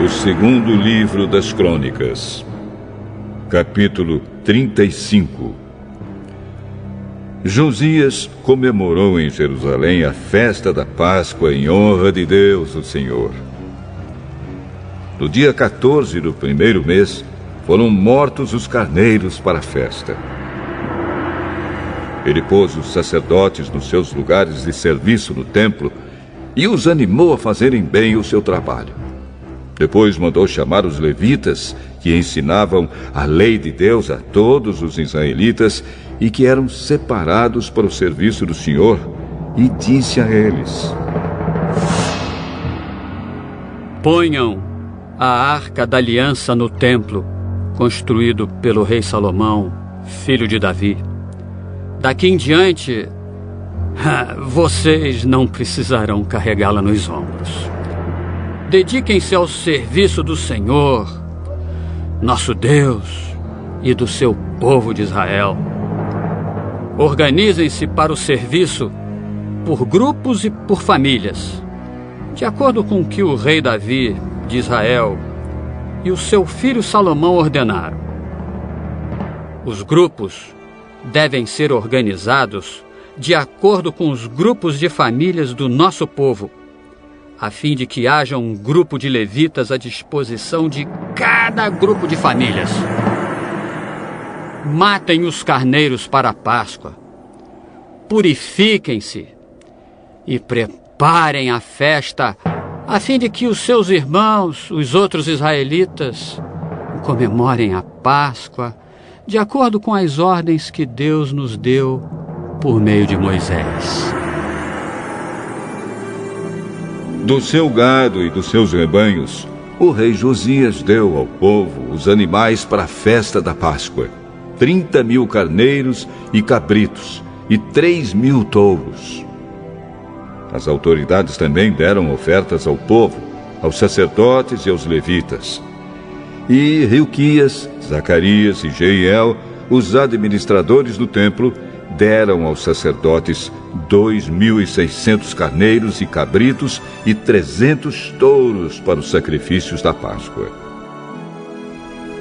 O segundo livro das Crônicas, capítulo 35. Josias comemorou em Jerusalém a festa da Páscoa em honra de Deus, o Senhor. No dia 14 do primeiro mês, foram mortos os carneiros para a festa. Ele pôs os sacerdotes nos seus lugares de serviço no templo e os animou a fazerem bem o seu trabalho. Depois mandou chamar os levitas, que ensinavam a lei de Deus a todos os israelitas e que eram separados para o serviço do Senhor, e disse a eles: ponham a Arca da Aliança no templo, construído pelo rei Salomão, filho de Davi. Daqui em diante, vocês não precisarão carregá-la nos ombros. Dediquem-se ao serviço do Senhor, nosso Deus, e do seu povo de Israel. Organizem-se para o serviço por grupos e por famílias, de acordo com o que o rei Davi de Israel e o seu filho Salomão ordenaram. Os grupos devem ser organizados de acordo com os grupos de famílias do nosso povo, a fim de que haja um grupo de levitas à disposição de cada grupo de famílias. Matem os carneiros para a Páscoa, purifiquem-se e preparem a festa, a fim de que os seus irmãos, os outros israelitas, comemorem a Páscoa de acordo com as ordens que Deus nos deu por meio de Moisés. Do seu gado e dos seus rebanhos, o rei Josias deu ao povo os animais para a festa da Páscoa: 30.000 carneiros e cabritos e 3.000 touros. As autoridades também deram ofertas ao povo, aos sacerdotes e aos levitas. E Hilquias, Zacarias e Jeiel, os administradores do templo, deram aos sacerdotes 2.600 carneiros e cabritos e 300 touros para os sacrifícios da Páscoa.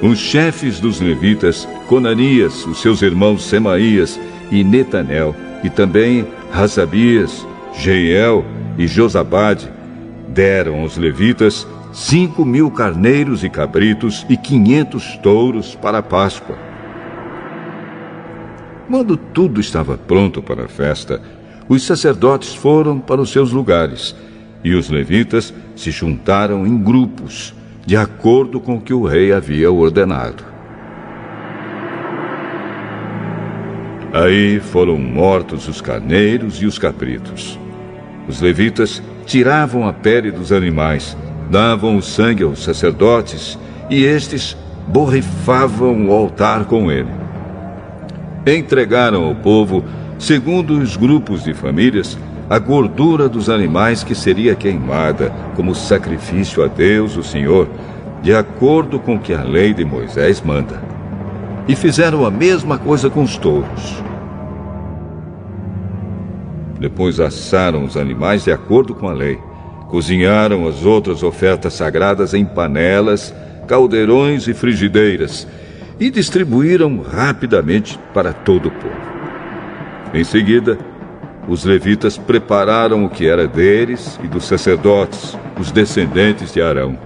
Os chefes dos levitas, Conanias, os seus irmãos Semaías e Netanel, e também Hasabias, Jeiel e Josabade, deram aos levitas 5.000 carneiros e cabritos e 500 touros para a Páscoa. Quando tudo estava pronto para a festa, os sacerdotes foram para os seus lugares e os levitas se juntaram em grupos, de acordo com o que o rei havia ordenado. Aí foram mortos os carneiros e os cabritos. Os levitas tiravam a pele dos animais, davam o sangue aos sacerdotes e estes borrifavam o altar com ele. Entregaram ao povo, segundo os grupos de famílias, a gordura dos animais que seria queimada como sacrifício a Deus, o Senhor, de acordo com o que a lei de Moisés manda. E fizeram a mesma coisa com os touros. Depois assaram os animais de acordo com a lei. Cozinharam as outras ofertas sagradas em panelas, caldeirões e frigideiras, e distribuíram rapidamente para todo o povo. Em seguida, os levitas prepararam o que era deles e dos sacerdotes, os descendentes de Arão.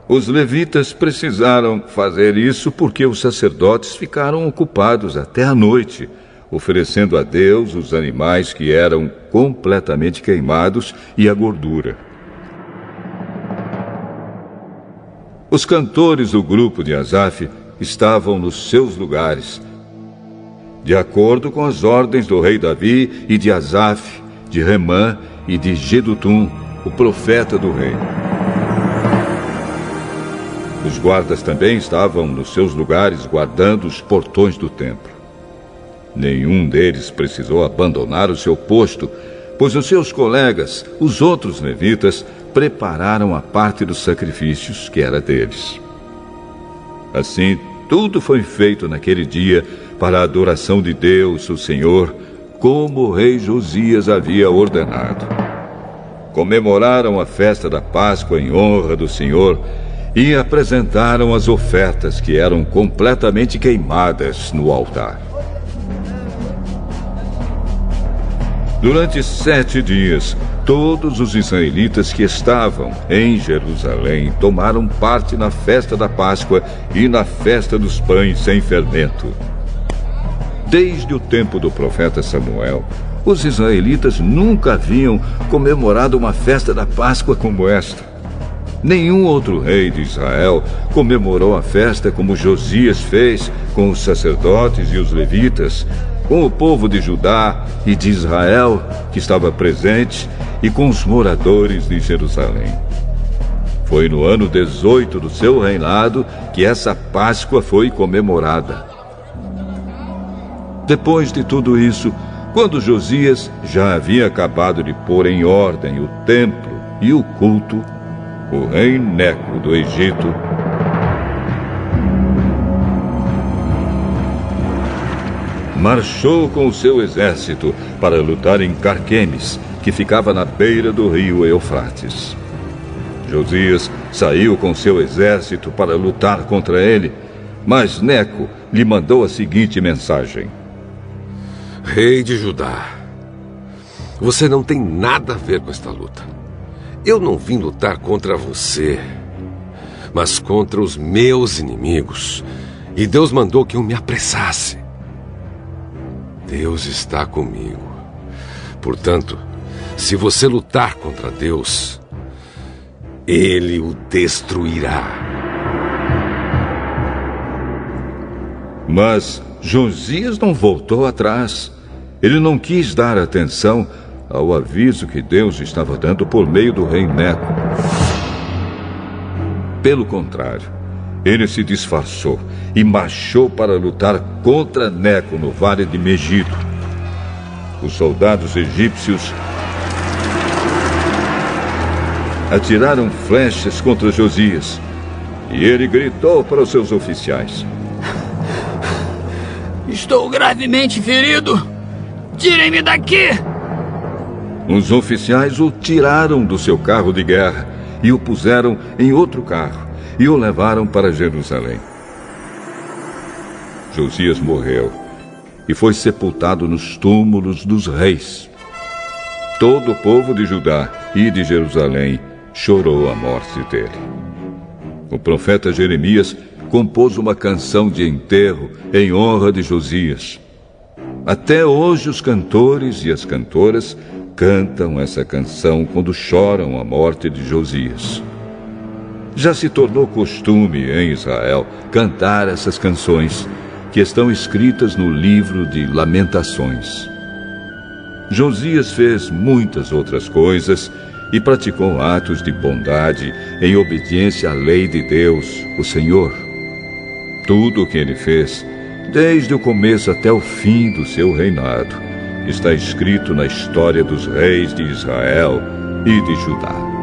Os levitas precisaram fazer isso porque os sacerdotes ficaram ocupados até a noite, oferecendo a Deus os animais que eram completamente queimados e a gordura. Os cantores do grupo de Asaf estavam nos seus lugares, de acordo com as ordens do rei Davi e de Asaf, de Remã e de Jedutum, o profeta do rei. Os guardas também estavam nos seus lugares guardando os portões do templo. Nenhum deles precisou abandonar o seu posto, pois os seus colegas, os outros levitas, prepararam a parte dos sacrifícios que era deles. Assim, tudo foi feito naquele dia para a adoração de Deus, o Senhor, como o rei Josias havia ordenado. comemoraram a festa da Páscoa em honra do Senhor e apresentaram as ofertas que eram completamente queimadas no altar. Durante 7 dias, todos os israelitas que estavam em Jerusalém tomaram parte na festa da Páscoa e na festa dos pães sem fermento. Desde o tempo do profeta Samuel, os israelitas nunca haviam comemorado uma festa da Páscoa como esta. Nenhum outro rei de Israel comemorou a festa como Josias fez com os sacerdotes e os levitas, com o povo de Judá e de Israel que estava presente e com os moradores de Jerusalém. Foi no ano 18 do seu reinado que essa Páscoa foi comemorada. Depois de tudo isso, quando Josias já havia acabado de pôr em ordem o templo e o culto, o rei Neco do Egito marchou com o seu exército para lutar em Carquemes, que ficava na beira do rio Eufrates. Josias saiu com seu exército para lutar contra ele, mas Neco lhe mandou a seguinte mensagem: Rei de Judá, você não tem nada a ver com esta luta. Eu não vim lutar contra você, mas contra os meus inimigos. E Deus mandou que eu me apressasse. Deus está comigo. Portanto, se você lutar contra Deus, Ele o destruirá. Mas Josias não voltou atrás. Ele não quis dar atenção ao aviso que Deus estava dando por meio do rei Neco. Pelo contrário, ele se disfarçou e marchou para lutar contra Neco no vale de Megido. Os soldados egípcios atiraram flechas contra Josias e ele gritou para os seus oficiais: Estou gravemente ferido! Tirem-me daqui! Os oficiais o tiraram do seu carro de guerra e o puseram em outro carro e o levaram para Jerusalém. Josias morreu e foi sepultado nos túmulos dos reis. Todo o povo de Judá e de Jerusalém chorou a morte dele. O profeta Jeremias compôs uma canção de enterro em honra de Josias. Até hoje os cantores e as cantoras cantam essa canção quando choram a morte de Josias. Já se tornou costume em Israel cantar essas canções, que estão escritas no livro de Lamentações. Josias fez muitas outras coisas e praticou atos de bondade em obediência à lei de Deus, o Senhor. Tudo o que ele fez, desde o começo até o fim do seu reinado, está escrito na história dos reis de Israel e de Judá.